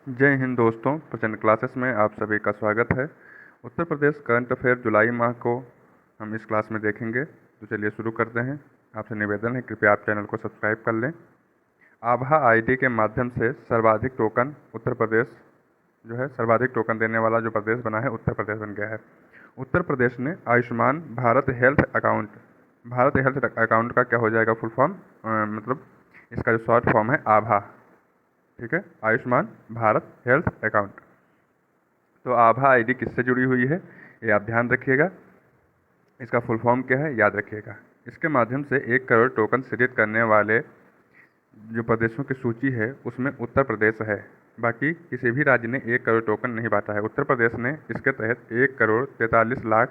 जय हिंद दोस्तों, प्रचंड क्लासेस में आप सभी का स्वागत है। उत्तर प्रदेश करंट अफेयर जुलाई माह को हम इस क्लास में देखेंगे। तो चलिए शुरू करते हैं। आपसे निवेदन है, कृपया आप चैनल को सब्सक्राइब कर लें। आभा आईडी के माध्यम से सर्वाधिक टोकन उत्तर प्रदेश जो है, सर्वाधिक टोकन देने वाला जो प्रदेश बना है उत्तर प्रदेश बन गया है। उत्तर प्रदेश ने आयुष्मान भारत हेल्थ अकाउंट का क्या हो जाएगा फुल फॉर्म, मतलब इसका जो शॉर्ट फॉर्म है आभा। ठीक है, आयुष्मान भारत हेल्थ अकाउंट। तो आभा आईडी किससे जुड़ी हुई है, ये आप ध्यान रखिएगा। इसका फुल फॉर्म क्या है याद रखिएगा। इसके माध्यम से 1 करोड़ टोकन सृजित करने वाले जो प्रदेशों की सूची है उसमें उत्तर प्रदेश है। बाकी किसी भी राज्य ने 1 करोड़ टोकन नहीं बांटा है। उत्तर प्रदेश ने इसके तहत 1 करोड़ 43 लाख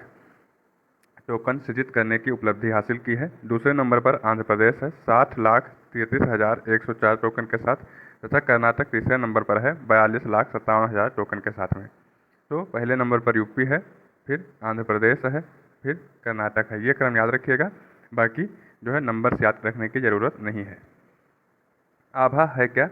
टोकन सृजित करने की उपलब्धि हासिल की है। दूसरे नंबर पर आंध्र प्रदेश है 60,33,104 टोकन के साथ, तथा कर्नाटक तीसरे नंबर पर है 42,57,000 टोकन के साथ में। तो पहले नंबर पर यूपी है, फिर आंध्र प्रदेश है, फिर कर्नाटक है। ये क्रम याद रखिएगा, बाकी जो है नंबर याद रखने की ज़रूरत नहीं है। आभा है क्या?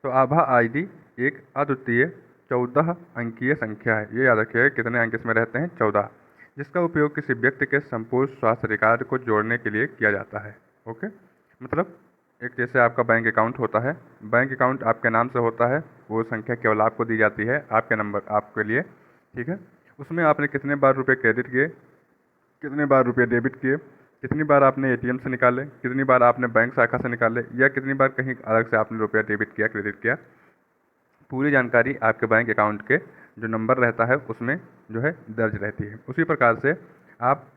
तो आभा आईडी एक अद्वितीय 14 अंकीय संख्या है। ये याद रखिएगा, कितने अंक इसमें रहते हैं? 14, जिसका उपयोग किसी व्यक्ति के संपूर्ण स्वास्थ्य रिकॉर्ड को जोड़ने के लिए किया जाता है। ओके, मतलब एक जैसे आपका बैंक अकाउंट होता है, बैंक अकाउंट आपके नाम से होता है, वो संख्या केवल आपको दी जाती है, आपके नंबर आपके लिए। ठीक है, उसमें आपने कितने बार रुपए क्रेडिट किए, कितनी बार रुपये डेबिट किए, कितनी बार आपने एटीएम से निकाले, कितनी बार आपने बैंक शाखा से निकाले, या कितनी बार कहीं अलग से आपने रुपया डेबिट किया, क्रेडिट किया, पूरी जानकारी आपके बैंक अकाउंट के जो नंबर रहता है उसमें जो है दर्ज रहती है। उसी प्रकार से आप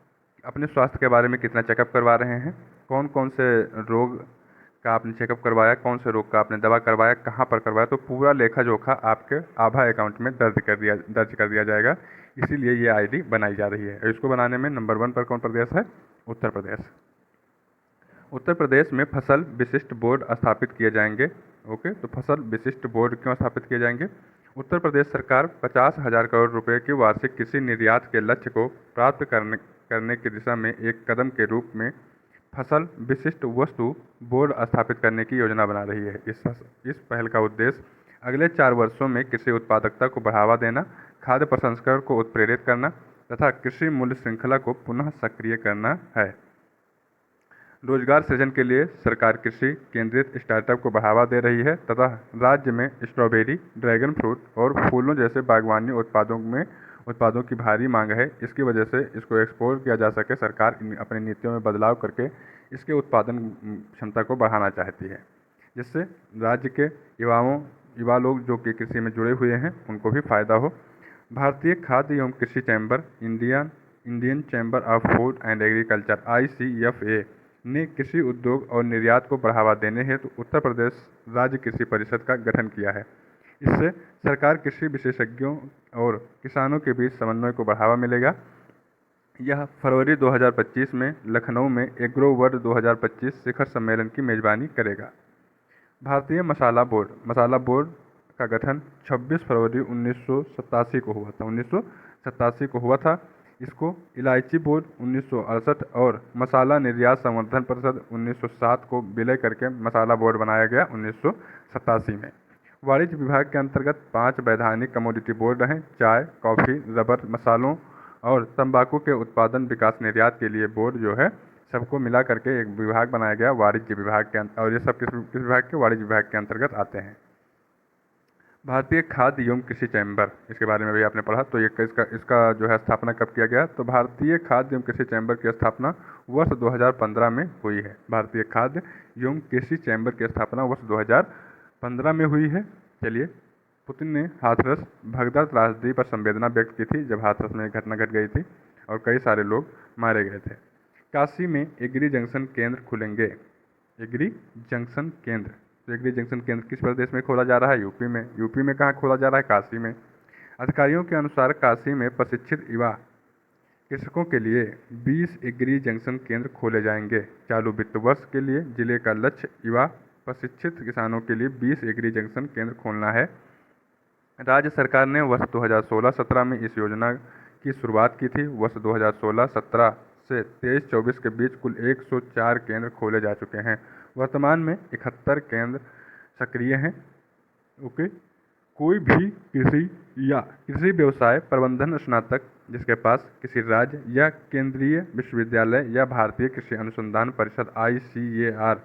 अपने स्वास्थ्य के बारे में कितना चेकअप करवा रहे हैं, कौन कौन से रोग का आपने चेकअप करवाया, कौन से रोग का आपने दवा करवाया, कहाँ पर करवाया, तो पूरा लेखा जोखा आपके आभा अकाउंट में दर्ज कर दिया जाएगा। इसीलिए ये आईडी बनाई जा रही है। और इसको बनाने में नंबर 1 पर कौन प्रदेश है? उत्तर प्रदेश। उत्तर प्रदेश में फसल विशिष्ट बोर्ड स्थापित किए जाएंगे। ओके, तो फसल विशिष्ट बोर्ड क्यों स्थापित किए जाएंगे? उत्तर प्रदेश सरकार 50,000 करोड़ रुपए की वार्षिक कृषि निर्यात के लक्ष्य को प्राप्त करने की दिशा में एक कदम के रूप में फसल विशिष्ट वस्तु बोर्ड स्थापित करने की योजना बना रही है। इस पहल का उद्देश्य अगले 4 वर्षों में कृषि उत्पादकता को बढ़ावा देना, खाद्य प्रसंस्करण को उत्प्रेरित करना तथा कृषि मूल्य श्रृंखला को पुनः सक्रिय करना है। रोजगार सृजन के लिए सरकार कृषि केंद्रित स्टार्टअप को बढ़ावा दे रही है तथा राज्य में स्ट्रॉबेरी, ड्रैगन फ्रूट और फूलों जैसे बागवानी उत्पादों की भारी मांग है। इसकी वजह से इसको एक्सपोर्ट किया जा सके, सरकार अपनी नीतियों में बदलाव करके इसके उत्पादन क्षमता को बढ़ाना चाहती है, जिससे राज्य के युवा लोग जो कि कृषि में जुड़े हुए हैं उनको भी फायदा हो। भारतीय खाद्य एवं कृषि chamber, Indian chamber of food and agriculture ICFA ने कृषि उद्योग और निर्यात को बढ़ावा देने हेतु उत्तर प्रदेश राज्य कृषि परिषद का गठन किया है। इससे सरकार कृषि विशेषज्ञों और किसानों के बीच समन्वय को बढ़ावा मिलेगा। यह फरवरी 2025 में लखनऊ में एग्रो वर्ल्ड 2025 शिखर सम्मेलन की मेजबानी करेगा। भारतीय मसाला बोर्ड का गठन 26 फरवरी 1987 को हुआ था। 1987 को हुआ था। इसको इलायची बोर्ड 1968 और मसाला निर्यात संवर्धन परिषद 1907 को विलय करके मसाला बोर्ड बनाया गया 1987 में। वाणिज्य विभाग के अंतर्गत 5 वैधानिक कमोडिटी बोर्ड हैं। चाय, कॉफ़ी, रबर, मसालों और तंबाकू के उत्पादन, विकास, निर्यात के लिए बोर्ड जो है सबको मिला करके एक विभाग बनाया गया, वाणिज्य विभाग के और ये सब किस विभाग के? वाणिज्य विभाग के अंतर्गत आते हैं। भारतीय खाद्य एवं कृषि चैम्बर, इसके बारे में भी आपने पढ़ा। तो ये इसका जो है स्थापना कब किया गया? तो भारतीय खाद्य एवं कृषि चैम्बर की स्थापना वर्ष 2015 में हुई है। भारतीय खाद्य एवं कृषि चैम्बर की स्थापना वर्ष 2015 में हुई है। चलिए, पुतिन ने हाथरस भगदड़ त्रासदी पर संवेदना व्यक्त की थी जब हाथरस में एक घटना घट गई थी और कई सारे लोग मारे गए थे। काशी में एग्री जंक्शन केंद्र खुलेंगे। एग्री जंक्शन केंद्र, तो एग्री जंक्शन केंद्र किस प्रदेश में खोला जा रहा है? यूपी में। यूपी में कहाँ खोला जा रहा है? काशी में। अधिकारियों के अनुसार काशी में प्रशिक्षित युवा कृषकों के लिए 20 एग्री जंक्शन केंद्र खोले जाएंगे। चालू वित्त वर्ष के लिए जिले का लक्ष्य युवा प्रशिक्षित किसानों के लिए 20 एग्री जंक्शन केंद्र खोलना है। राज्य सरकार ने वर्ष 2016-17 में इस योजना की शुरुआत की थी। वर्ष 2016-17 से 23-24 के बीच कुल 104 केंद्र खोले जा चुके हैं। वर्तमान में 71 केंद्र सक्रिय हैं। ओके, कोई भी कृषि या कृषि व्यवसाय प्रबंधन स्नातक जिसके पास किसी राज्य या केंद्रीय विश्वविद्यालय या भारतीय कृषि अनुसंधान परिषद ICAR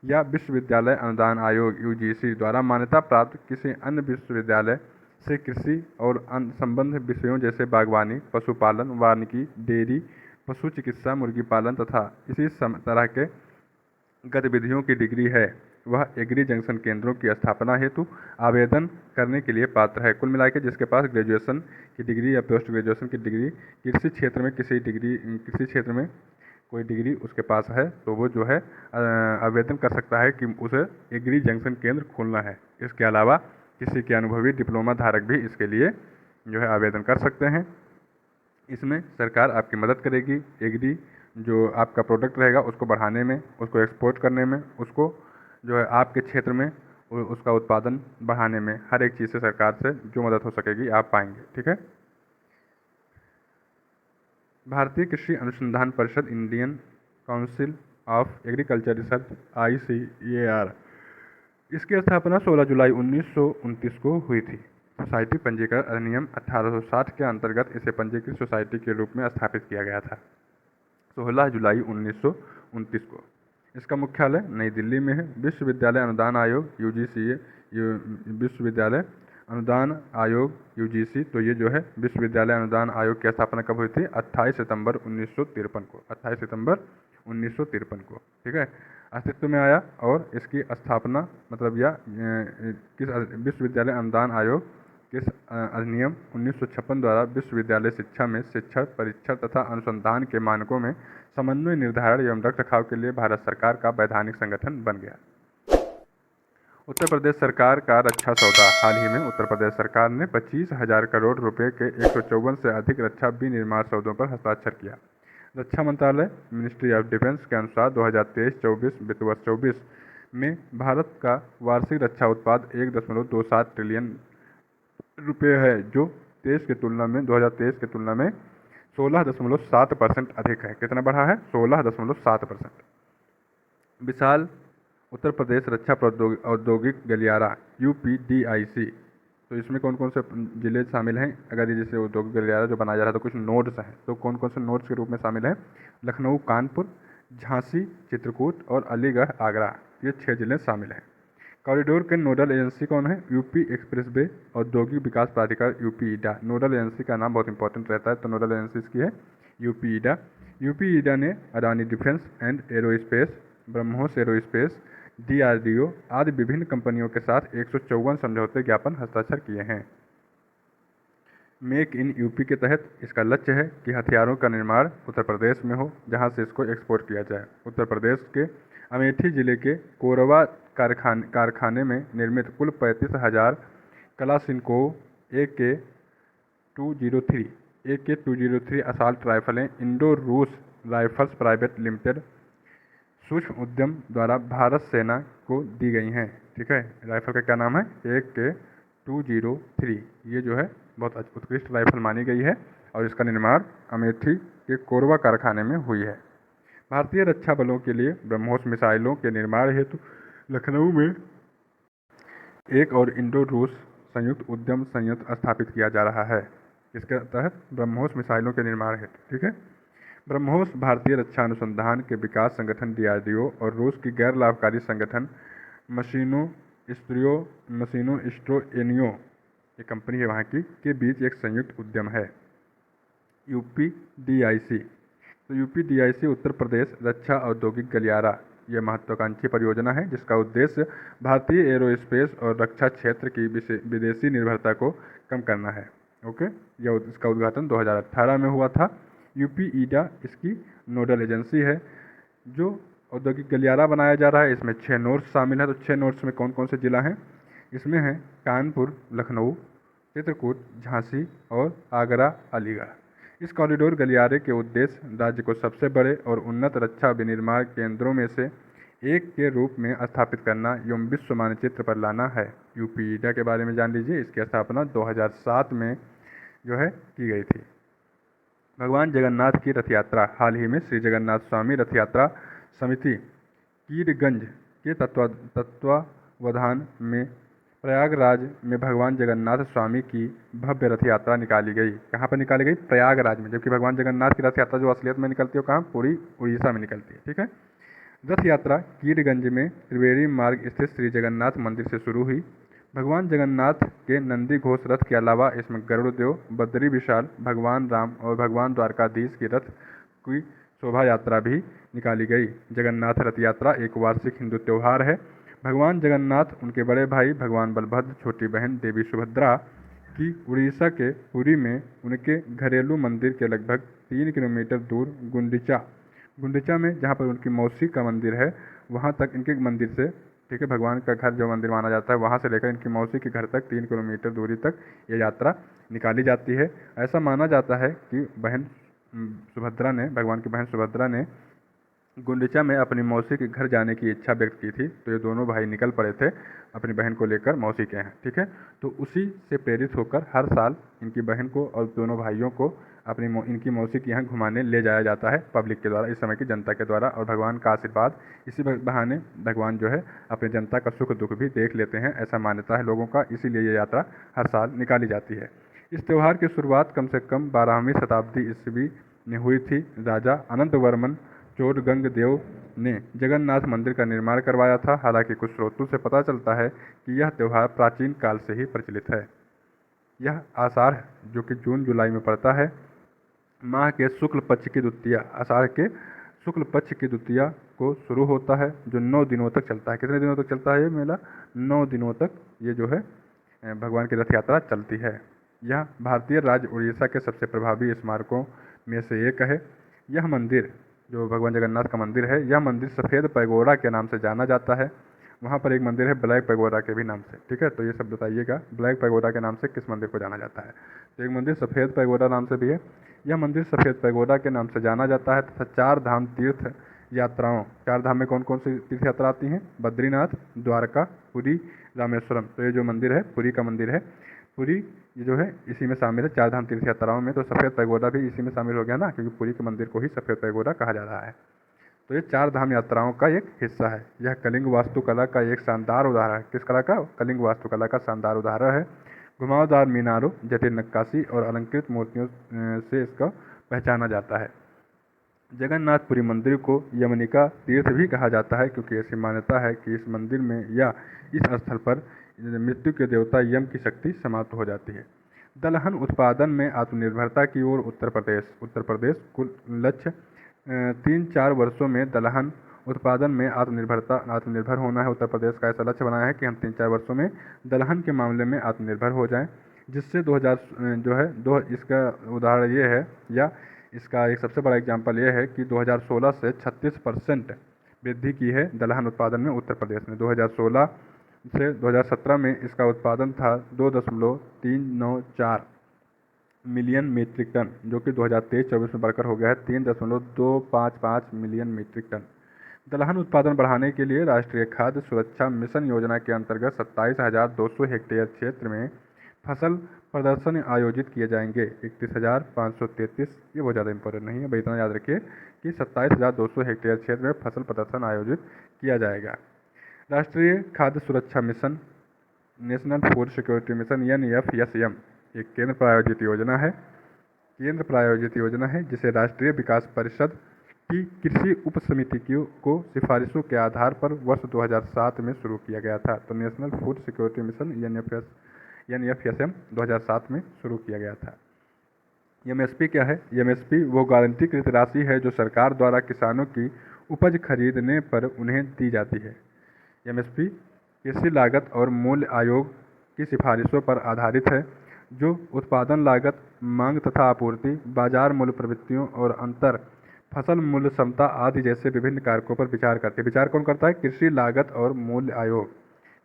या विश्वविद्यालय अनुदान आयोग UGC द्वारा मान्यता प्राप्त किसी अन्य विश्वविद्यालय से कृषि और अन्य संबंध विषयों जैसे बागवानी, पशुपालन, वानिकी, डेयरी, पशु चिकित्सा, मुर्गी पालन तथा इसी तरह के गतिविधियों की डिग्री है, वह एग्री जंक्शन केंद्रों की स्थापना हेतु आवेदन करने के लिए पात्र है। कुल मिलाकर जिसके पास ग्रेजुएशन की डिग्री या पोस्ट ग्रेजुएशन की डिग्री कृषि क्षेत्र में कृषि क्षेत्र में कोई डिग्री उसके पास है तो वो जो है आवेदन कर सकता है कि उसे एग्री जंक्शन केंद्र खोलना है। इसके अलावा किसी के अनुभवी डिप्लोमा धारक भी इसके लिए जो है आवेदन कर सकते हैं। इसमें सरकार आपकी मदद करेगी। एग्री जो आपका प्रोडक्ट रहेगा उसको बढ़ाने में, उसको एक्सपोर्ट करने में, उसको जो है आपके क्षेत्र में उसका उत्पादन बढ़ाने में, हर एक चीज़ से सरकार से जो मदद हो सकेगी आप पाएंगे। ठीक है। भारतीय कृषि अनुसंधान परिषद, Indian council of agriculture research ICAR, इसकी स्थापना 16 जुलाई 1929 को हुई थी। सोसाइटी पंजीकरण अधिनियम 1860 के अंतर्गत इसे पंजीकृत सोसाइटी के रूप में स्थापित किया गया था 16 जुलाई 1929 को। इसका मुख्यालय नई दिल्ली में है। विश्वविद्यालय अनुदान आयोग विश्वविद्यालय अनुदान आयोग UGC, तो ये जो है विश्वविद्यालय अनुदान आयोग की स्थापना कब हुई थी? 28 सितंबर 1953 को। 28 सितंबर 1953 को। ठीक है, अस्तित्व में आया। और इसकी स्थापना मतलब किस विश्वविद्यालय अनुदान आयोग किस अधिनियम 1956 द्वारा विश्वविद्यालय शिक्षा में शिक्षण, परीक्षण तथा अनुसंधान के मानकों में समन्वय, निर्धारण एवं रखरखाव के लिए भारत सरकार का वैधानिक संगठन बन गया। उत्तर प्रदेश सरकार का रक्षा सौदा। हाल ही में उत्तर प्रदेश सरकार ने 25,000 करोड़ रुपए के 154 से अधिक रक्षा विनिर्माण सौदों पर हस्ताक्षर किया। रक्षा मंत्रालय, मिनिस्ट्री ऑफ डिफेंस के अनुसार 2023-24 वित्त वर्ष 24 में भारत का वार्षिक रक्षा उत्पाद 1.27 ट्रिलियन रुपये है, जो 2023 की तुलना में 16.7% अधिक है। कितना बढ़ा है? 16.7%। विशाल उत्तर प्रदेश रक्षा औद्योगिक गलियारा UPDIC, तो इसमें कौन कौन से जिले शामिल हैं? अगर जैसे औद्योगिक गलियारा जो बनाया जा रहा है तो कुछ नोड्स हैं, तो कौन कौन से नोड्स के रूप में शामिल हैं? लखनऊ, कानपुर, झांसी, चित्रकूट और अलीगढ़, आगरा, ये 6 जिले शामिल हैं। कॉरिडोर के नोडल एजेंसी कौन है? UP एक्सप्रेसवे औद्योगिक विकास प्राधिकार UPEDA। नोडल एजेंसी का नाम बहुत इंपॉर्टेंट रहता है, तो नोडल एजेंसी इसकी है UPEDA। UPEDA ने Adani defence and aerospace, BrahMos aerospace, DRDO आदि विभिन्न कंपनियों के साथ 154 समझौते ज्ञापन हस्ताक्षर किए हैं। मेक इन UP के तहत इसका लक्ष्य है कि हथियारों का निर्माण उत्तर प्रदेश में हो, जहां से इसको एक्सपोर्ट किया जाए। उत्तर प्रदेश के अमेठी जिले के कोरबा कारखाने में निर्मित कुल 35,000 कलाशिनकोव AK-203 असॉल्ट राइफलें इंडो रूस राइफल्स प्राइवेट लिमिटेड सूक्ष्म उद्यम द्वारा भारत सेना को दी गई हैं। ठीक है, राइफल का क्या नाम है? AK-203। ये जो है बहुत उत्कृष्ट राइफल मानी गई है और इसका निर्माण अमेठी के कोरबा कारखाने में हुई है। भारतीय रक्षा बलों के लिए ब्रह्मोस मिसाइलों के निर्माण हेतु लखनऊ में एक और इंडो रूस संयुक्त उद्यम संयंत्र स्थापित किया जा रहा है। इसके तहत ब्रह्मोस मिसाइलों के निर्माण हेतु। ठीक है, ब्रह्मोस भारतीय रक्षा अनुसंधान के विकास संगठन DRDO और रूस की गैर लाभकारी संगठन मशीनो स्ट्रोएनियो, ये कंपनी है वहाँ की, के बीच एक संयुक्त उद्यम है। UPDIC, तो UPDIC उत्तर प्रदेश रक्षा औद्योगिक गलियारा, यह महत्वाकांक्षी परियोजना है जिसका उद्देश्य भारतीय एरोस्पेस और रक्षा क्षेत्र की विदेशी निर्भरता को कम करना है। ओके, इसका उद्घाटन 2018 में हुआ था। UPEDA इसकी नोडल एजेंसी है। जो औद्योगिक गलियारा बनाया जा रहा है इसमें 6 नोड्स शामिल हैं। तो 6 नोड्स में कौन कौन से जिला हैं? इसमें है कानपुर, लखनऊ, चित्रकूट, झांसी और आगरा, अलीगढ़। इस कॉरिडोर गलियारे के उद्देश्य राज्य को सबसे बड़े और उन्नत रक्षा विनिर्माण केंद्रों में से एक के रूप में स्थापित करना एवं विश्व मानचित्र पर लाना है। UPEDA के बारे में जान लीजिए। इसकी स्थापना 2007 में जो है की गई थी। भगवान जगन्नाथ की रथ यात्रा। हाल ही में श्री जगन्नाथ स्वामी रथ यात्रा समिति कीरगंज के तत्वावधान में प्रयागराज में भगवान जगन्नाथ स्वामी की भव्य रथ यात्रा निकाली गई। कहाँ पर निकाली गई? प्रयागराज में। जबकि भगवान जगन्नाथ की रथ यात्रा जो असलियत में निकलती है वो कहाँ? पूरी उड़ीसा में निकलती है। ठीक है। रथ यात्रा कीरगंज में त्रिवेणी मार्ग स्थित श्री जगन्नाथ मंदिर से शुरू हुई। भगवान जगन्नाथ के नंदी घोष रथ के अलावा इसमें गरुड़देव, बद्री विशाल, भगवान राम और भगवान द्वारकाधीश की रथ की शोभा यात्रा भी निकाली गई। जगन्नाथ रथ यात्रा एक वार्षिक हिंदू त्यौहार है। भगवान जगन्नाथ, उनके बड़े भाई भगवान बलभद्र, छोटी बहन देवी सुभद्रा की उड़ीसा के पुरी में उनके घरेलू मंदिर के लगभग 3 किलोमीटर दूर गुंडीचा में, जहाँ पर उनकी मौसी का मंदिर है, वहाँ तक इनके मंदिर से, ठीक है, भगवान का घर जो मंदिर माना जाता है वहाँ से लेकर इनकी मौसी के घर तक 3 किलोमीटर दूरी तक ये यात्रा निकाली जाती है। ऐसा माना जाता है कि भगवान की बहन सुभद्रा ने गुंडीचा में अपनी मौसी के घर जाने की इच्छा व्यक्त की थी, तो ये दोनों भाई निकल पड़े थे अपनी बहन को लेकर मौसी के यहाँ। ठीक है। तो उसी से प्रेरित होकर हर साल इनकी बहन को और दोनों भाइयों को इनकी मौसी के यहाँ घुमाने ले जाया जाता है पब्लिक के द्वारा, इस समय की जनता के द्वारा। और भगवान का आशीर्वाद, इसी बहाने भगवान जो है अपनी जनता का सुख दुख भी देख लेते हैं, ऐसा मान्यता है लोगों का। इसीलिए ये यात्रा हर साल निकाली जाती है। इस त्यौहार की शुरुआत कम से कम 12वीं शताब्दी ईस्वी में हुई थी। राजा अनंतवर्मन चोडगंग ने जगन्नाथ मंदिर का निर्माण करवाया था। हालांकि कुछ स्रोतों से पता चलता है कि यह त्यौहार प्राचीन काल से ही प्रचलित है। यह आषाढ़, जो कि जून जुलाई में पड़ता है, माह के शुक्ल पक्ष की द्वितीया, आषाढ़ के शुक्ल पक्ष की द्वितीया को शुरू होता है, जो 9 दिनों तक चलता है। कितने दिनों तक चलता है ये मेला? 9 दिनों तक ये जो है भगवान की रथ यात्रा चलती है। यह भारतीय राज्य उड़ीसा के सबसे प्रभावी स्मारकों में से एक है। यह मंदिर, जो भगवान जगन्नाथ का मंदिर है, यह मंदिर सफ़ेद पैगोडा के नाम से जाना जाता है। वहाँ पर एक मंदिर है ब्लैक पैगोडा के भी नाम से। ठीक है। तो ये सब बताइएगा, ब्लैक पैगोडा के नाम से किस मंदिर को जाना जाता है? तो एक मंदिर सफ़ेद पैगोडा नाम से भी है। यह मंदिर सफ़ेद पैगोडा के नाम से जाना जाता है तथा 4 धाम तीर्थ यात्राओं, 4 धाम में कौन कौन सी तीर्थ यात्रा आती हैं? बद्रीनाथ, द्वारका, पुरी, रामेश्वरम। तो ये जो मंदिर है पुरी का मंदिर है, पुरी ये जो है इसी में शामिल है 4 धाम तीर्थ यात्राओं में। तो सफ़ेद पैगोडा भी इसी में शामिल हो गया ना, क्योंकि पुरी के मंदिर को ही सफ़ेद पैगोडा कहा जा रहा है। तो ये 4 धाम यात्राओं का एक हिस्सा है। यह कलिंग वास्तुकला का एक शानदार उदाहरण है। किस कला का? कलिंग वास्तुकला का शानदार उदाहरण है। घुमावदार मीनारों, जटिल नक्काशी और अलंकृत मूर्तियों से इसका पहचाना जाता है। जगन्नाथपुरी मंदिर को यमनिका तीर्थ भी कहा जाता है, क्योंकि ऐसी मान्यता है कि इस मंदिर में या इस स्थल पर मृत्यु के देवता यम की शक्ति समाप्त हो जाती है। दलहन उत्पादन में आत्मनिर्भरता की ओर उत्तर प्रदेश कुल लक्ष्य 3-4 वर्षों में दलहन उत्पादन में आत्मनिर्भर होना है। उत्तर प्रदेश का ऐसा लक्ष्य बनाया है कि हम 3-4 वर्षों में दलहन के मामले में आत्मनिर्भर हो जाएं, जिससे 2000 इसका उदाहरण ये है, या इसका एक सबसे बड़ा एग्जाम्पल ये है कि 2016 से 36% वृद्धि की है दलहन उत्पादन में उत्तर प्रदेश ने। 2016 से 2017 में इसका उत्पादन था 2.394 मिलियन मीट्रिक टन, जो कि 2023-24 में बढ़कर हो गया है 3.255 मिलियन मीट्रिक टन। दलहन उत्पादन बढ़ाने के लिए राष्ट्रीय खाद्य सुरक्षा मिशन योजना के अंतर्गत 27,200 हेक्टेयर क्षेत्र में फसल प्रदर्शन आयोजित किए जाएंगे। 31,533, ये बहुत ज़्यादा इंपॉर्टेंट नहीं है भाई, इतना याद रखिए कि 27,200 हेक्टेयर क्षेत्र में फसल प्रदर्शन आयोजित किया जाएगा। राष्ट्रीय खाद्य सुरक्षा mission, national food security mission NFSM, एक केंद्र प्रायोजित योजना है जिसे राष्ट्रीय विकास परिषद की कृषि उप समिति को सिफारिशों के आधार पर वर्ष 2007 में शुरू किया गया था। तो national food security mission NFSM 2007 में शुरू किया गया था। MSP क्या है? MSP वो गारंटीकृत राशि है जो सरकार द्वारा किसानों की उपज खरीदने पर उन्हें दी जाती है। MSP कृषि लागत और मूल्य आयोग की सिफारिशों पर आधारित है, जो उत्पादन लागत, मांग तथा आपूर्ति, बाजार मूल्य प्रवृत्तियों और अंतर फसल मूल्य समता आदि जैसे विभिन्न कारकों पर विचार करती है। विचार कौन करता है? कृषि लागत और मूल्य आयोग,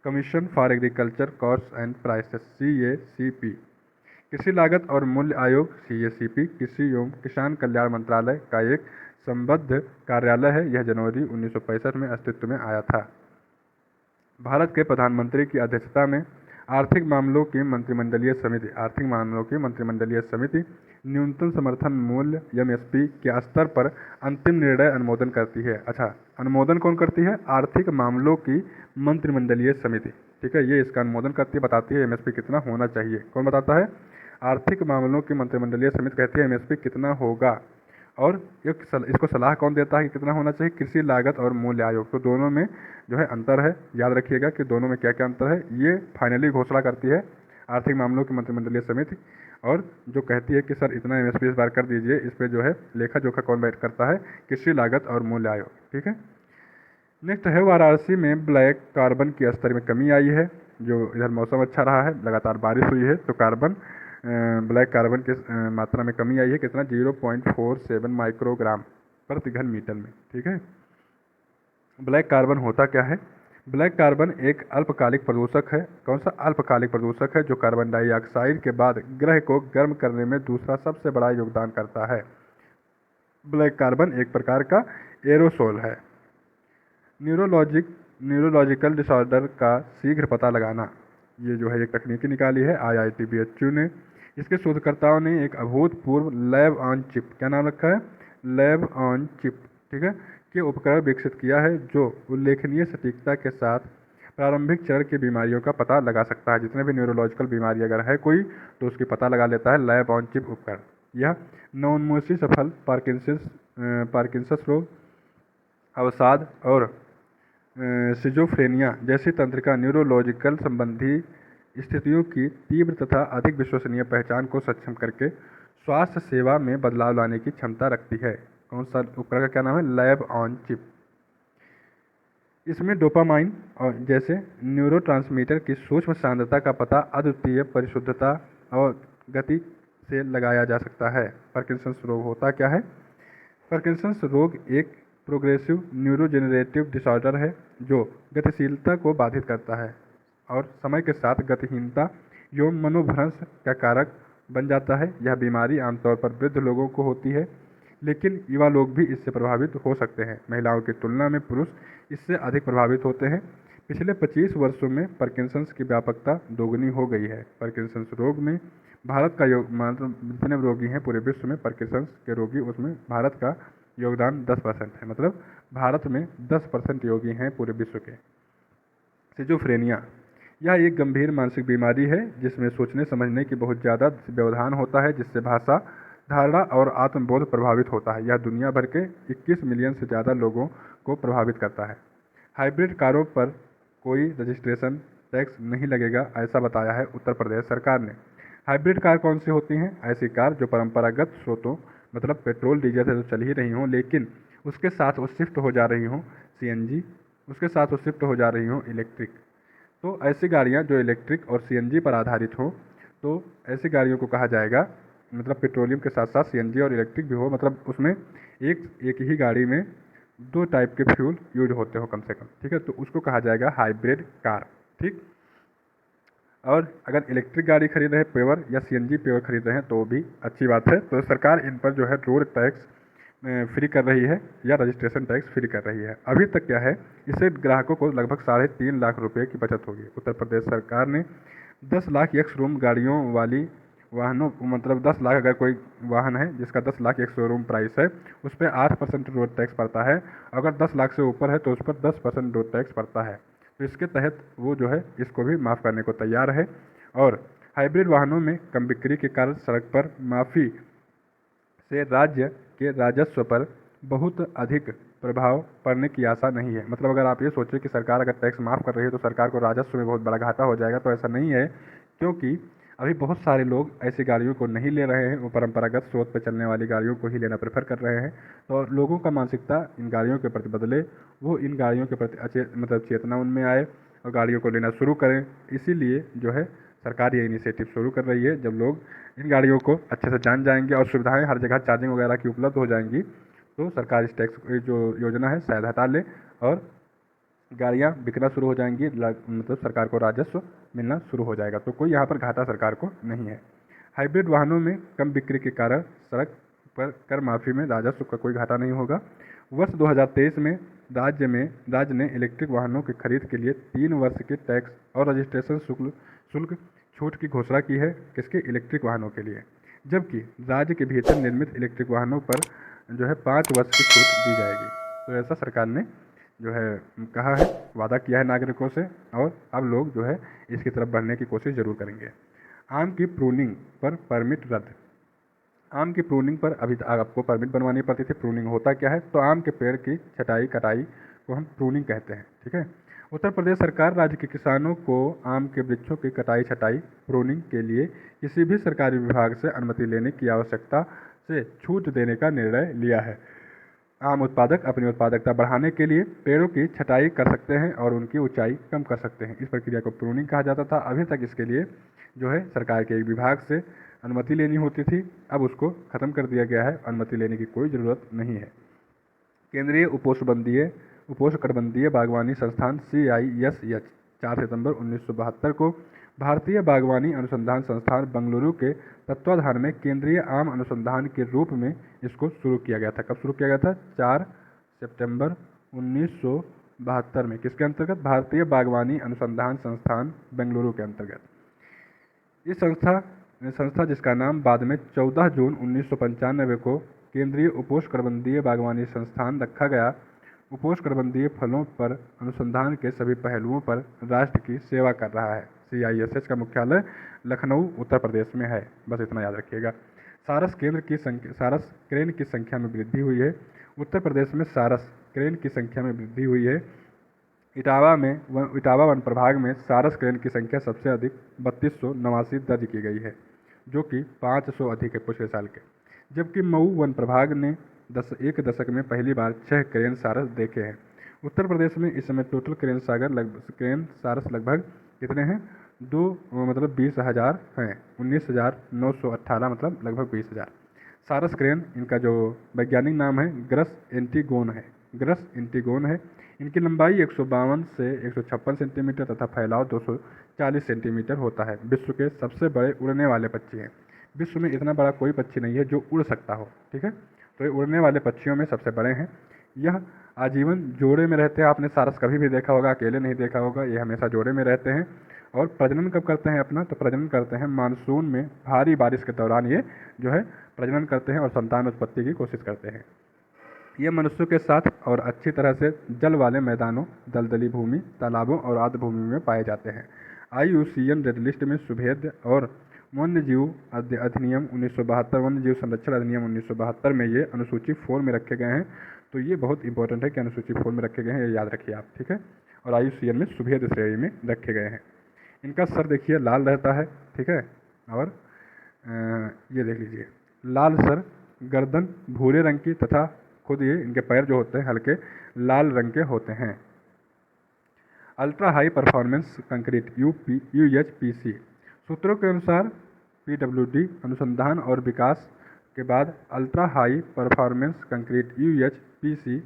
commission for agriculture cost and prices, CACP। कृषि लागत और मूल्य आयोग CACP कृषि एवं किसान कल्याण मंत्रालय का एक संबद्ध कार्यालय है। यह जनवरी 1965 में अस्तित्व में आया था। भारत के प्रधानमंत्री की अध्यक्षता में आर्थिक मामलों की मंत्रिमंडलीय समिति न्यूनतम समर्थन मूल्य MSP के स्तर पर अंतिम निर्णय अनुमोदन करती है। अच्छा, अनुमोदन कौन करती है? आर्थिक मामलों की मंत्रिमंडलीय समिति। ठीक है, ये इसका अनुमोदन करती है, बताती है एमएसपी कितना होना चाहिए। कौन बताता है? आर्थिक मामलों की मंत्रिमंडलीय समिति कहती है एमएसपी कितना होगा। और इसको सलाह कौन देता है कि कितना होना चाहिए? कृषि लागत और मूल्य आयोग। तो दोनों में जो है अंतर है, याद रखिएगा कि दोनों में क्या क्या अंतर है। ये फाइनली घोषणा करती है आर्थिक मामलों की मंत्रिमंडलीय समिति, और जो कहती है कि सर इतना एमएसपी इस बार कर दीजिए, इस पर जो है लेखा जोखा कौन बैठ करता है? कृषि लागत और मूल्य आयोग। ठीक है, नेक्स्ट है वाराणसी में ब्लैक कार्बन की स्तर में कमी आई है। जो इधर मौसम अच्छा रहा है, लगातार बारिश हुई है, तो ब्लैक कार्बन की मात्रा में कमी आई है। कितना? 0.47 माइक्रोग्राम प्रति घन मीटर में। ठीक है, ब्लैक कार्बन होता क्या है? ब्लैक कार्बन एक अल्पकालिक प्रदूषक है। कौन सा? अल्पकालिक प्रदूषक है, जो कार्बन डाइऑक्साइड के बाद ग्रह को गर्म करने में दूसरा सबसे बड़ा योगदान करता है। ब्लैक कार्बन एक प्रकार का एरोसोल है। न्यूरोलॉजिकल डिसऑर्डर का शीघ्र पता लगाना, ये जो है एक तकनीकी निकाली है IIT BHU ने। इसके शोधकर्ताओं ने एक अभूतपूर्व लैब ऑन चिप, क्या नाम रखा है? लैब ऑन चिप, ठीक है, के उपकरण विकसित किया है, जो उल्लेखनीय सटीकता के साथ प्रारंभिक चरण की बीमारियों का पता लगा सकता है। जितने भी न्यूरोलॉजिकल बीमारी अगर है कोई, तो उसकी पता लगा लेता है लैब ऑन चिप उपकरण। यह नवोन्मेषी सफल पार्किंसंस रोग, अवसाद और सिजोफ्रेनिया जैसी तंत्रिका न्यूरोलॉजिकल संबंधी स्थितियों की तीव्र तथा अधिक विश्वसनीय पहचान को सक्षम करके स्वास्थ्य सेवा में बदलाव लाने की क्षमता रखती है। कौन सा उपकरण का क्या नाम है? Lab on chip. इसमें डोपामाइन और जैसे न्यूरोट्रांसमीटर की सूक्ष्म सांद्रता का पता अद्वितीय परिशुद्धता और गति से लगाया जा सकता है। पार्किंसंस रोग होता क्या है? पार्किंसंस रोग एक प्रोग्रेसिव न्यूरोजेनरेटिव डिसऑर्डर है, जो गतिशीलता को बाधित करता है और समय के साथ गतिहीनता एवं मनोभ्रंश का कारक बन जाता है। यह बीमारी आमतौर पर वृद्ध लोगों को होती है, लेकिन युवा लोग भी इससे प्रभावित हो सकते हैं। महिलाओं की तुलना में पुरुष इससे अधिक प्रभावित होते हैं। पिछले 25 वर्षों में पार्किंसंस की व्यापकता दोगुनी हो गई है। पार्किंसंस रोग में भारत का जितने रोगी हैं पूरे विश्व में पार्किंसंस के रोगी, उसमें भारत का योगदान 10% है। मतलब भारत में 10% रोगी हैं पूरे विश्व के। सिजोफ्रेनिया, यह एक गंभीर मानसिक बीमारी है जिसमें सोचने समझने की बहुत ज़्यादा व्यवधान होता है, जिससे भाषा, धारणा और आत्मबोध प्रभावित होता है। यह दुनिया भर के 21 मिलियन से ज़्यादा लोगों को प्रभावित करता है। हाइब्रिड कारों पर कोई रजिस्ट्रेशन टैक्स नहीं लगेगा, ऐसा बताया है उत्तर प्रदेश सरकार ने। हाइब्रिड कार कौन सी होती हैं? ऐसी कार जो परंपरागत स्रोतों, मतलब पेट्रोल डीजल से तो चल ही रही हों, लेकिन उसके साथ वो शिफ्ट हो जा रही हों CNG, उसके साथ वो शिफ्ट हो जा रही हों इलेक्ट्रिक। तो ऐसी गाड़ियाँ जो इलेक्ट्रिक और CNG पर आधारित हो, तो ऐसी गाड़ियों को कहा जाएगा, मतलब पेट्रोलियम के साथ साथ CNG और इलेक्ट्रिक भी हो, मतलब उसमें एक ही गाड़ी में 2 टाइप के फ्यूल यूज होते हो कम से कम। ठीक है, तो उसको कहा जाएगा हाइब्रिड कार। ठीक, और अगर इलेक्ट्रिक गाड़ी खरीद रहे हैं प्योर, या CNG प्योर खरीद रहे हैं, तो भी अच्छी बात है। तो सरकार इन पर जो है रोड टैक्स फ्री कर रही है, या रजिस्ट्रेशन टैक्स फ्री कर रही है। अभी तक क्या है, इससे ग्राहकों को लगभग 3.5 लाख रुपये की बचत होगी। उत्तर प्रदेश सरकार ने 10 लाख एक्स शोरूम गाड़ियों वाली वाहनों, मतलब 10 लाख अगर कोई वाहन है जिसका 10 लाख एक शोरूम प्राइस है, उस पर 8% रोड टैक्स पड़ता है। अगर 10 लाख से ऊपर है तो उस पर 10% रोड टैक्स पड़ता है। तो इसके तहत वो जो है इसको भी माफ़ करने को तैयार है। और हाइब्रिड वाहनों में कम बिक्री के कारण सड़क पर माफ़ी से राज्य के राजस्व पर बहुत अधिक प्रभाव पड़ने की आशा नहीं है। मतलब अगर आप ये सोचें कि सरकार अगर टैक्स माफ़ कर रही है तो सरकार को राजस्व में बहुत बड़ा घाटा हो जाएगा, तो ऐसा नहीं है, क्योंकि अभी बहुत सारे लोग ऐसी गाड़ियों को नहीं ले रहे हैं, वो परंपरागत स्रोत पर चलने वाली गाड़ियों को ही लेना प्रेफर कर रहे हैं। तो लोगों का मानसिकता इन गाड़ियों के प्रति बदले, वो इन गाड़ियों के प्रति मतलब चेतना उनमें आए और गाड़ियों को लेना शुरू करें। इसीलिए जो है सरकार ये इनिशिएटिव शुरू कर रही है। जब लोग इन गाड़ियों को अच्छे से जान जाएंगे और सुविधाएं हर जगह चार्जिंग वगैरह की उपलब्ध हो जाएंगी, तो सरकार इस टैक्स जो योजना है शायद हटा ले और गाड़ियाँ बिकना शुरू हो जाएंगी, मतलब सरकार को राजस्व मिलना शुरू हो जाएगा। तो कोई यहाँ पर घाटा सरकार को नहीं है। हाइब्रिड वाहनों में कम बिक्री के कारण सड़क पर कर माफ़ी में राजस्व का कोई घाटा नहीं होगा। वर्ष 2023 में राज्य ने इलेक्ट्रिक वाहनों की खरीद के लिए 3 वर्ष के टैक्स और रजिस्ट्रेशन शुल्क छूट की घोषणा की है। किसके? इलेक्ट्रिक वाहनों के लिए। जबकि राज्य के भीतर निर्मित इलेक्ट्रिक वाहनों पर जो है 5 वर्ष की छूट दी जाएगी। तो ऐसा सरकार ने जो है कहा है, वादा किया है नागरिकों से, और अब लोग जो है इसकी तरफ बढ़ने की कोशिश जरूर करेंगे। आम की प्रूनिंग पर परमिट रद्द। आम की प्रूनिंग पर अभी आपको परमिट बनवानी पड़ती थी। प्रूनिंग होता क्या है, तो आम के पेड़ की छटाई कटाई को हम प्रूनिंग कहते हैं, ठीक है। उत्तर प्रदेश सरकार राज्य के किसानों को आम के वृक्षों की कटाई छटाई प्रूनिंग के लिए किसी भी सरकारी विभाग से अनुमति लेने की आवश्यकता से छूट देने का निर्णय लिया है। आम उत्पादक अपनी उत्पादकता बढ़ाने के लिए पेड़ों की छटाई कर सकते हैं और उनकी ऊंचाई कम कर सकते हैं। इस प्रक्रिया को प्रूनिंग कहा जाता था। अभी तक इसके लिए जो है सरकार के एक विभाग से अनुमति लेनी होती थी, अब उसको ख़त्म कर दिया गया है, अनुमति लेने की कोई ज़रूरत नहीं है। केंद्रीय उपोष्णकटिबंधीय बागवानी संस्थान CISH 4 सितंबर 1972 को भारतीय बागवानी अनुसंधान संस्थान बेंगलुरु के तत्वाधान में केंद्रीय आम अनुसंधान के रूप में इसको शुरू किया गया था। कब शुरू किया गया था? 4 सितंबर 1972 में। किसके अंतर्गत? भारतीय बागवानी अनुसंधान संस्थान बेंगलुरु के अंतर्गत। इस संस्था जिसका नाम बाद में 14 जून 1995 को केंद्रीय उपोष्णकटिबंधीय बागवानी संस्थान रखा गया, उपोष्णकटिबंधीय फलों पर अनुसंधान के सभी पहलुओं पर राष्ट्र की सेवा कर रहा है। CISH का मुख्यालय लखनऊ उत्तर प्रदेश में है, बस इतना याद रखिएगा। सारस क्रेन की संख्या में वृद्धि हुई है। उत्तर प्रदेश में सारस क्रेन की संख्या में वृद्धि हुई है। इटावा वन प्रभाग में सारस क्रेन की संख्या सबसे अधिक 3289 दर्ज की गई है, जो कि 500 अधिक है पिछले साल के। जबकि मऊ वन प्रभाग ने एक दशक में पहली बार 6 क्रेन सारस देखे हैं। उत्तर प्रदेश में इस समय टोटल क्रेन सारस लगभग कितने हैं? 20,000 हैं। 19,918 मतलब लगभग 20,000 सारस क्रेन। इनका जो वैज्ञानिक नाम है ग्रस एंटीगोन है। इनकी लंबाई 152 से 156 सेंटीमीटर तथा फैलाव 240 सेंटीमीटर होता है। विश्व के सबसे बड़े उड़ने वाले पक्षी हैं। विश्व में इतना बड़ा कोई पक्षी नहीं है जो उड़ सकता हो, ठीक है। तो ये उड़ने वाले पक्षियों में सबसे बड़े हैं। यह आजीवन जोड़े में रहते हैं। आपने सारस कभी भी देखा होगा, अकेले नहीं देखा होगा, ये हमेशा जोड़े में रहते हैं। और प्रजनन कब करते हैं अपना? तो प्रजनन करते हैं मानसून में भारी बारिश के दौरान ये जो है प्रजनन करते हैं और संतान उत्पत्ति की कोशिश करते हैं। ये मनुष्यों के साथ और अच्छी तरह से जल वाले मैदानों, दलदली भूमि, तालाबों और आर्द्र भूमि में पाए जाते हैं। IUCN रेड लिस्ट में सुभेद्य और वन्यजीव अधिनियम 1972, वन्यजीव संरक्षण अधिनियम 1972 में ये अनुसूची 4 में रखे गए हैं। तो ये बहुत इंपॉर्टेंट है कि अनुसूची 4 में रखे गए हैं, ये याद रखिए आप, ठीक है। और IUCN में सुभेद्य श्रेणी में रखे गए हैं। इनका सर देखिए लाल रहता है, ठीक है। और ये देख लीजिए लाल सर, गर्दन भूरे रंग की तथा खुद ये इनके पैर जो होते हैं हल्के लाल रंग के होते हैं। Ultra high performance concrete UHPC सूत्रों के अनुसार PWD अनुसंधान और विकास के बाद ultra high performance concrete UHPC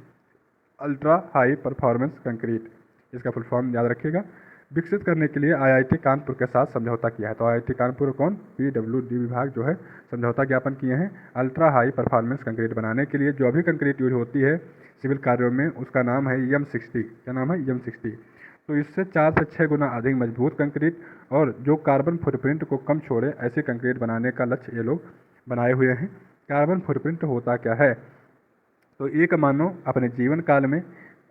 ultra high performance concrete, इसका फुल फॉर्म याद रखिएगा, विकसित करने के लिए IIT कानपुर के साथ समझौता किया है। तो IIT कानपुर कौन? PWD विभाग जो है समझौता ज्ञापन किए हैं अल्ट्रा हाई परफॉर्मेंस कंक्रीट बनाने के लिए। जो अभी कंक्रीट यूज होती है सिविल कार्यों में उसका नाम है EM60। क्या नाम है? EM60। तो इससे 4 से 6 गुना अधिक मजबूत कंक्रीट और जो कार्बन फुटप्रिंट को कम छोड़े ऐसे कंक्रीट बनाने का लक्ष्य ये लोग बनाए हुए हैं। कार्बन फुटप्रिंट होता क्या है? तो एक मानव अपने जीवन काल में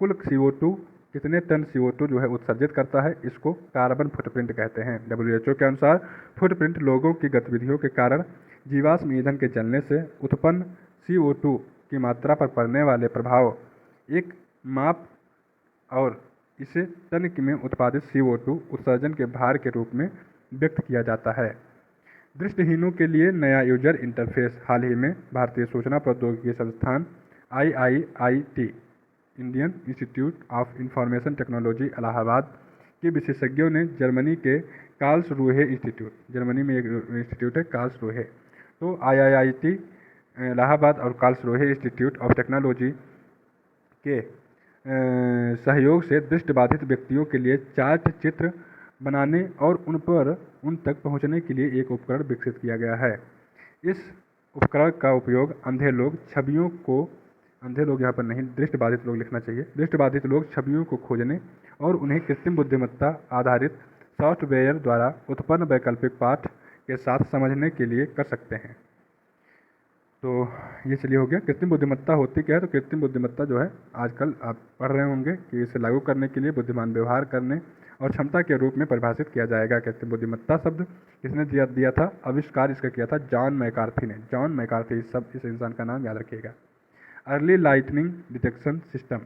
कुल CO2 कितने टन CO2 जो है उत्सर्जित करता है, इसको कार्बन फुटप्रिंट कहते हैं। WHO के अनुसार फुटप्रिंट लोगों की गतिविधियों के कारण जीवाश्म ईंधन के जलने से उत्पन्न CO2 की मात्रा पर पड़ने वाले प्रभाव एक माप और इसे टन में उत्पादित CO2 उत्सर्जन के भार के रूप में व्यक्त किया जाता है। दृष्टिहीनों के लिए नया यूजर इंटरफेस। हाल ही में भारतीय सूचना प्रौद्योगिकी संस्थान IIIT Indian institute of information technology Allahabad के विशेषज्ञों ने जर्मनी के कार्लसरूहे इंस्टीट्यूट, जर्मनी में एक इंस्टीट्यूट है कार्लसरूहे, तो IIIT इलाहाबाद और कार्लसरूहे इंस्टीट्यूट ऑफ टेक्नोलॉजी के सहयोग से दृष्टिबाधित व्यक्तियों के लिए चार्ट चित्र बनाने और उन तक पहुंचने के लिए एक उपकरण विकसित किया गया है। इस उपकरण का उपयोग अंधे लोग यहाँ पर नहीं, दृष्टिबाधित लोग लिखना चाहिए। दृष्टिबाधित लोग छवियों को खोजने और उन्हें कृत्रिम बुद्धिमत्ता आधारित सॉफ्टवेयर द्वारा उत्पन्न वैकल्पिक पाठ के साथ समझने के लिए कर सकते हैं। तो ये चलिए हो गया। कृत्रिम बुद्धिमत्ता होती क्या है? तो कृत्रिम बुद्धिमत्ता जो है आजकल आप पढ़ रहे होंगे कि इसे लागू करने के लिए बुद्धिमान व्यवहार करने और क्षमता के रूप में परिभाषित किया जाएगा। कृत्रिम बुद्धिमत्ता शब्द किसने दिया था? आविष्कार इसका किया था जॉन मैकार्थी ने। जॉन मैकार्थी, इस इंसान का नाम याद रखिएगा। Early lightning detection system.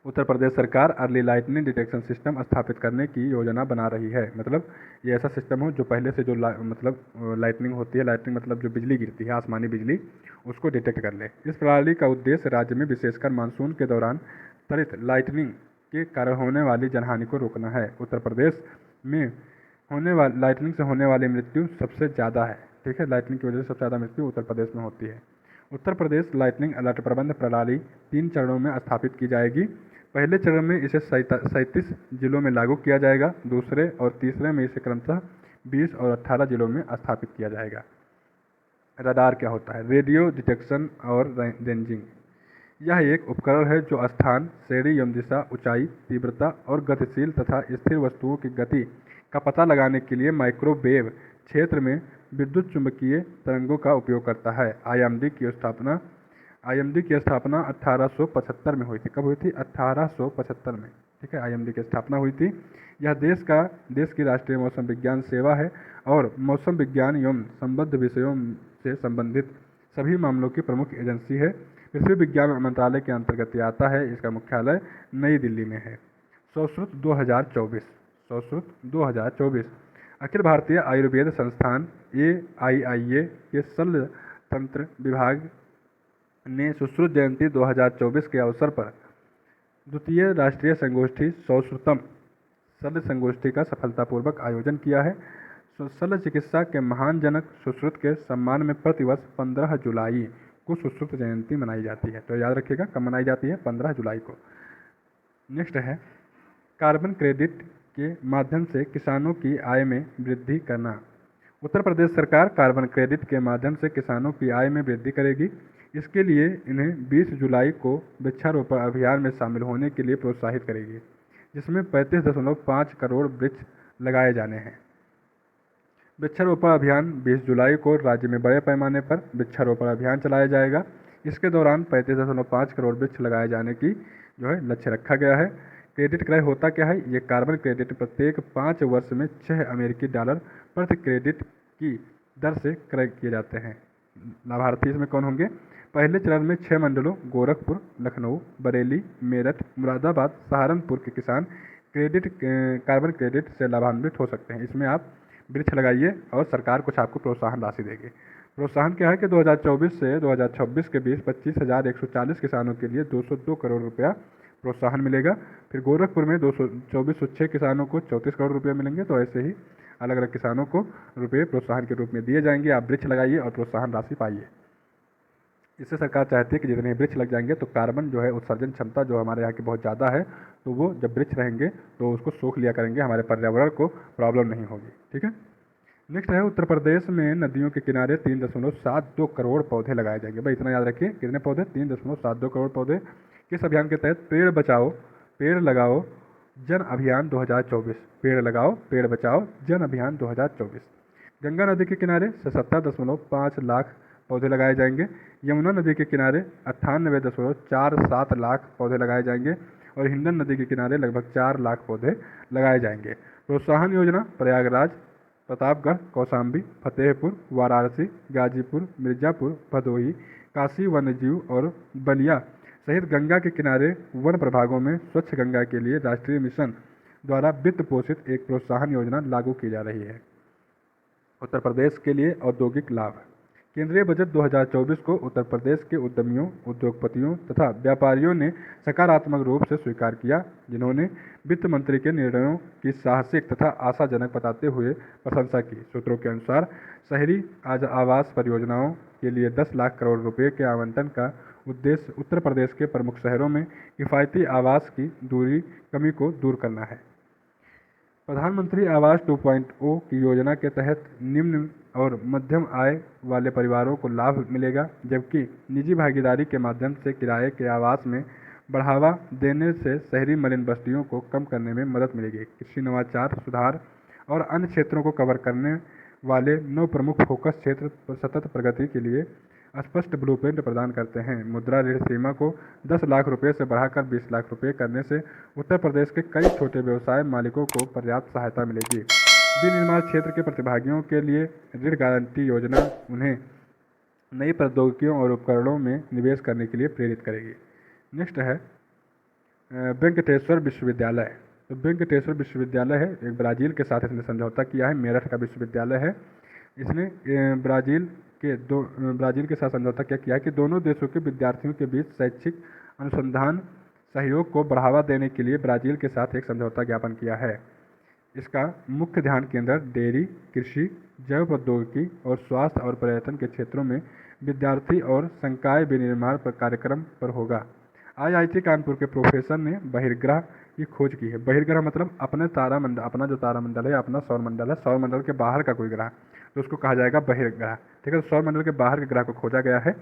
Uttar Pradesh सरकार अर्ली लाइटनिंग डिटेक्शन सिस्टम स्थापित करने की योजना बना रही है। मतलब ये ऐसा सिस्टम हो जो पहले से जो लाइटनिंग होती है, लाइटनिंग मतलब जो बिजली गिरती है, आसमानी बिजली, उसको डिटेक्ट कर ले। इस प्रणाली का उद्देश्य राज्य में विशेषकर मानसून के दौरान त्वरित लाइटनिंग के कारण होने वाली जनहानि को रोकना है। उत्तर प्रदेश में लाइटनिंग से होने वाली मृत्यु सबसे ज़्यादा है। ठीक है, लाइटनिंग की वजह से सबसे ज़्यादा मृत्यु उत्तर प्रदेश में होती है। उत्तर प्रदेश लाइटनिंग अलर्ट प्रबंध प्रणाली 3 चरणों में स्थापित की जाएगी। पहले चरण में इसे 37 जिलों में लागू किया जाएगा। दूसरे और तीसरे में इसे क्रमशः 20 और 18 जिलों में स्थापित किया जाएगा। रडार क्या होता है? रेडियो डिटेक्शन और रेंजिंग। यह एक उपकरण है जो स्थान, श्रेणी एवं दिशा, ऊंचाई, तीव्रता और गतिशील तथा स्थिर वस्तुओं की गति का पता लगाने के लिए माइक्रोवेव क्षेत्र में विद्युत चुंबकीय तरंगों का उपयोग करता है। आईएमडी की स्थापना 1875 में हुई थी। कब हुई थी? 1875 में। ठीक है, आईएमडी की स्थापना हुई थी। यह देश की राष्ट्रीय मौसम विज्ञान सेवा है और मौसम विज्ञान एवं संबद्ध विषयों से संबंधित सभी मामलों की प्रमुख एजेंसी है। पृथ्वी विज्ञान मंत्रालय के अंतर्गत यह आता है। इसका मुख्यालय नई दिल्ली में है। संस्कृत 2024 अखिल भारतीय आयुर्वेद संस्थान AIIA के शल्य तंत्र विभाग ने सुश्रुत जयंती 2024 के अवसर पर द्वितीय राष्ट्रीय संगोष्ठी सौश्रुतम शल्य संगोष्ठी का सफलतापूर्वक आयोजन किया है। शल्य चिकित्सा के महान जनक सुश्रुत के सम्मान में प्रतिवर्ष 15 जुलाई को सुश्रुत जयंती मनाई जाती है। तो याद रखिएगा कब मनाई जाती है? 15 जुलाई को। नेक्स्ट है कार्बन क्रेडिट के माध्यम से किसानों की आय में वृद्धि करना। उत्तर प्रदेश सरकार कार्बन क्रेडिट के माध्यम से किसानों की आय में वृद्धि करेगी। इसके लिए इन्हें 20 जुलाई को वृक्षारोपण अभियान में शामिल होने के लिए प्रोत्साहित करेगी, जिसमें 35.5 करोड़ वृक्ष लगाए जाने हैं। वृक्षारोपण अभियान 20 जुलाई को राज्य में बड़े पैमाने पर वृक्षारोपण अभियान चलाया जाएगा। इसके दौरान 35.5 करोड़ वृक्ष लगाए जाने की जो है लक्ष्य रखा गया है। क्रेडिट क्रय होता क्या है? ये कार्बन क्रेडिट प्रत्येक 5 वर्ष में $6 प्रति क्रेडिट की दर से क्रय किए जाते हैं। लाभार्थी इसमें कौन होंगे? पहले चरण में 6 मंडलों गोरखपुर, लखनऊ, बरेली, मेरठ, मुरादाबाद, सहारनपुर के किसान कार्बन क्रेडिट से लाभान्वित हो सकते हैं। इसमें आप वृक्ष लगाइए और सरकार कुछ आपको प्रोत्साहन राशि देगी। प्रोत्साहन क्या है कि 2024 से 2026 के बीच 25,140 किसानों के लिए 202 करोड़ रुपया प्रोत्साहन मिलेगा। फिर गोरखपुर में 2406 किसानों को 34 करोड़ रुपये मिलेंगे। तो ऐसे ही अलग अलग किसानों को रुपये प्रोत्साहन के रूप में दिए जाएंगे। आप वृक्ष लगाइए और प्रोत्साहन राशि पाइए। इससे सरकार चाहती है कि जितने वृक्ष लग जाएंगे तो कार्बन जो है उत्सर्जन क्षमता जो हमारे यहाँ की बहुत ज़्यादा है, तो वो जब वृक्ष रहेंगे तो उसको सोख लिया करेंगे, हमारे पर्यावरण को प्रॉब्लम नहीं होगी। ठीक है, नेक्स्ट है उत्तर प्रदेश में नदियों के किनारे 3.72 करोड़ पौधे लगाए जाएंगे। भाई इतना याद रखिए, कितने पौधे? 3.72 करोड़ पौधे। किस अभियान के तहत? पेड़ बचाओ पेड़ लगाओ जन अभियान 2024। पेड़ लगाओ पेड़ बचाओ जन अभियान 2024। गंगा नदी के किनारे 77.5 लाख पौधे लगाए जाएंगे। यमुना नदी के किनारे 98.47 लाख पौधे लगाए जाएंगे और हिंडन नदी के किनारे लगभग 4 लाख पौधे लगाए जाएंगे। प्रोत्साहन योजना प्रयागराज, प्रतापगढ़, कौशाम्बी, फतेहपुर, वाराणसी, गाजीपुर, मिर्जापुर, भदोही, काशी वन्यजीव और बलिया सहित गंगा के किनारे वन प्रभागों में स्वच्छ गंगा के लिए राष्ट्रीय मिशन द्वारा वित्त पोषित एक प्रोत्साहन योजना लागू की जा रही है। उत्तर प्रदेश के लिए औद्योगिक लाभ। केंद्रीय बजट 2024 को उत्तर प्रदेश के उद्यमियों, उद्योगपतियों तथा व्यापारियों ने सकारात्मक रूप से स्वीकार किया, जिन्होंने वित्त मंत्री के निर्णयों की साहसिक तथा आशाजनक बताते हुए प्रशंसा की। सूत्रों के अनुसार शहरी आवास परियोजनाओं के लिए 10 लाख करोड़ रुपये के आवंटन का उद्देश्य उत्तर प्रदेश के प्रमुख शहरों में किफ़ायती आवास की कमी को दूर करना है। प्रधानमंत्री आवास 2.0 की योजना के तहत निम्न और मध्यम आय वाले परिवारों को लाभ मिलेगा, जबकि निजी भागीदारी के माध्यम से किराए के आवास में बढ़ावा देने से शहरी मलिन बस्तियों को कम करने में मदद मिलेगी। कृषि नवाचार, सुधार और अन्य क्षेत्रों को कवर करने वाले 9 प्रमुख फोकस क्षेत्र सतत प्रगति के लिए स्पष्ट ब्लूप्रिंट प्रदान करते हैं। मुद्रा ऋण सीमा को 10 लाख रुपये से बढ़ाकर 20 लाख रुपये करने से उत्तर प्रदेश के कई छोटे व्यवसाय मालिकों को पर्याप्त सहायता मिलेगी। विनिर्माण क्षेत्र के प्रतिभागियों के लिए ऋण गारंटी योजना उन्हें नई प्रौद्योगिकियों और उपकरणों में निवेश करने के लिए प्रेरित करेगी। नेक्स्ट है वेंकटेश्वर विश्वविद्यालय। तो वेंकटेश्वर विश्वविद्यालय है, एक ब्राज़ील के साथ इसने समझौता किया है। मेरठ का विश्वविद्यालय है। इसने ब्राज़ील के साथ समझौता क्या किया है कि दोनों देशों के विद्यार्थियों के बीच शैक्षिक अनुसंधान सहयोग को बढ़ावा देने के लिए ब्राज़ील के साथ एक समझौता ज्ञापन किया है। इसका मुख्य ध्यान केंद्र डेयरी, कृषि, जैव प्रौद्योगिकी और स्वास्थ्य और पर्यटन के क्षेत्रों में विद्यार्थी और संकाय विनिर्माण पर कार्यक्रम पर होगा। IIT कानपुर के प्रोफेसर ने बहिर्ग्रह की खोज की है। बहिर्ग्रह मतलब अपने तारामंडल, अपना जो तारामंडल है, अपना सौरमंडल है, सौरमंडल के बाहर का कोई ग्रह, तो उसको कहा जाएगा बहिर्ग्रह। ठीक है, तो सौरमंडल के बाहर के ग्रह को खोजा गया है।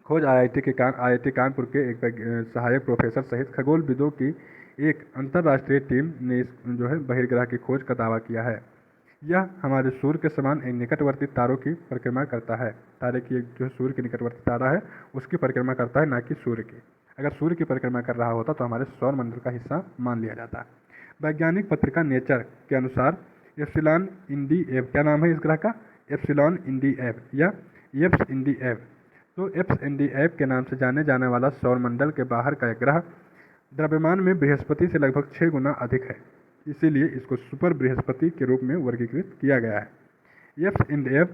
खोज IIT कानपुर के एक सहायक प्रोफेसर सहित खगोलविदों की एक अंतर्राष्ट्रीय टीम ने इस जो है बहिर्ग्रह की खोज का दावा किया है। यह हमारे सूर्य के समान एक निकटवर्ती तारों की परिक्रमा करता है। तारे की एक जो सूर्य के निकटवर्ती तारा है उसकी परिक्रमा करता है, ना कि सूर्य की। अगर सूर्य की परिक्रमा कर रहा होता तो हमारे सौरमंडल का हिस्सा मान लिया जाता। वैज्ञानिक पत्रिका नेचर के अनुसार एप्सिलॉन इंडी एफ, क्या नाम है इस ग्रह का? एप्सिलॉन इंडी एफ या एप्स इंडी एफ। तो एप्स इंडी एफ के नाम से जाने जाने वाला सौरमंडल के बाहर का एक ग्रह द्रव्यमान में बृहस्पति से लगभग 6 गुना अधिक है, इसीलिए इसको सुपर बृहस्पति के रूप में वर्गीकृत किया गया है। एप्स इंडी एफ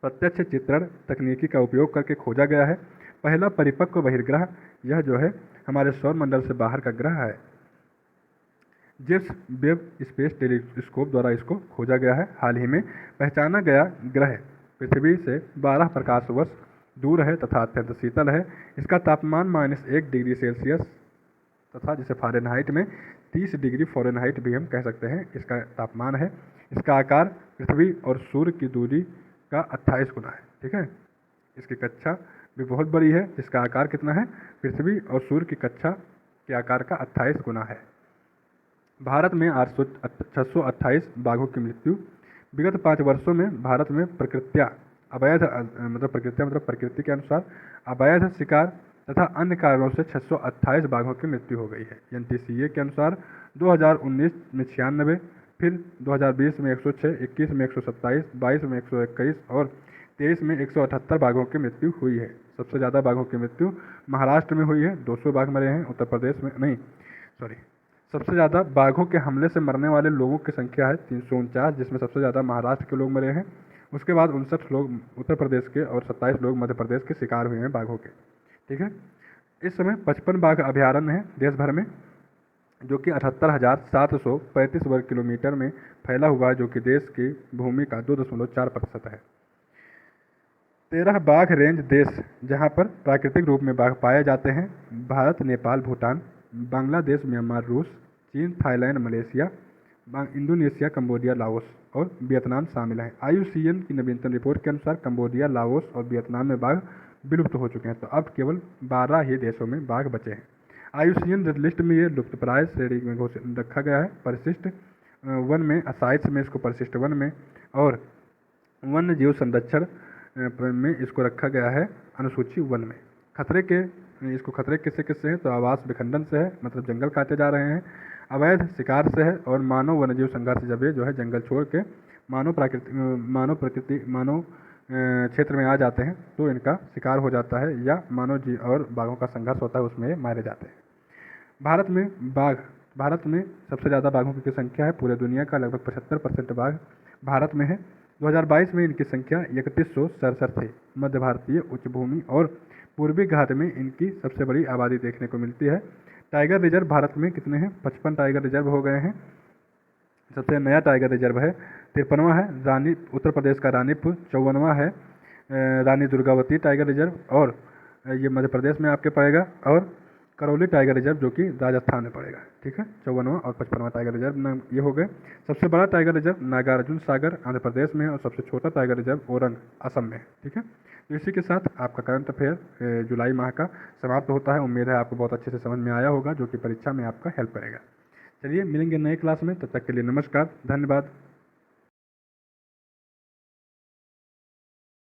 प्रत्यक्ष चित्रण तकनीकी का उपयोग करके खोजा गया है। पहला परिपक्व बहिर्ग्रह यह जो है हमारे सौरमंडल से बाहर का ग्रह है। जेम्स वेब स्पेस टेलीस्कोप द्वारा इसको खोजा गया है। हाल ही में पहचाना गया ग्रह पृथ्वी से 12 प्रकाश वर्ष दूर है तथा अत्यंत शीतल है। इसका तापमान -1 डिग्री सेल्सियस तथा जिसे फ़ारेनहाइट में 30 डिग्री फ़ारेनहाइट भी हम कह सकते हैं इसका तापमान है। इसका आकार पृथ्वी और सूर्य की दूरी का 28 गुना है। ठीक है, इसकी कक्षा भी बहुत बड़ी है। इसका आकार कितना है? पृथ्वी और सूर्य की कक्षा के आकार का 28 गुना है। भारत में 628 बाघों की मृत्यु। विगत 5 वर्षों में भारत में प्रकृति के अनुसार अवैध शिकार तथा अन्य कारणों से 628 बाघों की मृत्यु हो गई है। NTCA के अनुसार 2019 में 96, फिर 2020 में 106, 21 में 127, 22 में 121 और 23 में 178 बाघों की मृत्यु हुई है। सबसे ज़्यादा बाघों की मृत्यु महाराष्ट्र में हुई है, 200 बाघ मरे हैं। उत्तर प्रदेश में सबसे ज़्यादा बाघों के हमले से मरने वाले लोगों की संख्या है 349, जिसमें सबसे ज़्यादा महाराष्ट्र के लोग मरे हैं। उसके बाद 59 लोग उत्तर प्रदेश के और 27 लोग मध्य प्रदेश के शिकार हुए हैं बाघों के। ठीक है, इस समय 55 बाघ अभयारण्य हैं देश भर में, जो कि 78,735 वर्ग किलोमीटर में फैला हुआ है, जो कि देश की भूमि का 2.4% है। 13 बाघ रेंज देश जहां पर प्राकृतिक रूप में बाघ पाए जाते हैं: भारत, नेपाल, भूटान, बांग्लादेश, म्यांमार, रूस, चीन, Thailand, Malaysia, Indonesia, Cambodia, Laos और वियतनाम शामिल हैं। IUCN की नवीनतम रिपोर्ट के अनुसार कंबोडिया, लाओस और वियतनाम में बाघ विलुप्त हो चुके हैं, तो अब केवल 12 ही देशों में बाघ बचे हैं। IUCN लिस्ट में ये लुप्तप्राय श्रेणी में घोषित रखा गया है। परिशिष्ट वन में, साइट्स में इसको परिशिष्ट वन में, और वन्य जीव संरक्षण में इसको रखा गया है अनुसूची वन में। इसको खतरे किससे किससे हैं? तो आवास विखंडन से है, मतलब जंगल काटे जा रहे हैं, अवैध शिकार से है, और मानव वन्यजीव संघर्ष, जब ये जो है जंगल छोड़ के मानव क्षेत्र में आ जाते हैं तो इनका शिकार हो जाता है, या मानव जीव और बाघों का संघर्ष होता है, उसमें ये मारे जाते हैं। भारत में सबसे ज़्यादा बाघों की संख्या है। पूरे दुनिया का लगभग 75% बाघ भारत में है। 2022 में इनकी संख्या 3167 थी। मध्य भारतीय उच्च भूमि और पूर्वी घाट में इनकी सबसे बड़ी आबादी देखने को मिलती है। टाइगर रिजर्व भारत में कितने हैं? 55 टाइगर रिजर्व हो गए हैं। सबसे नया टाइगर रिजर्व है 53वां है उत्तर प्रदेश का रानीपुर। 54वां है रानी दुर्गावती टाइगर रिजर्व, और ये मध्य प्रदेश में आपके पड़ेगा। और करौली टाइगर रिजर्व जो कि राजस्थान में पड़ेगा। ठीक है, 54वां और 55वां टाइगर रिजर्व ये हो गए। सबसे बड़ा टाइगर रिजर्व नागार्जुन सागर आंध्र प्रदेश में है, और सबसे छोटा टाइगर रिजर्व ओरंग असम में है। ठीक है, तो इसी के साथ आपका करंट अफेयर जुलाई माह का समाप्त होता है। उम्मीद है आपको बहुत अच्छे से समझ में आया होगा, जो कि परीक्षा में आपका हेल्प करेगा। चलिए मिलेंगे नए क्लास में, तब तक के लिए नमस्कार, धन्यवाद।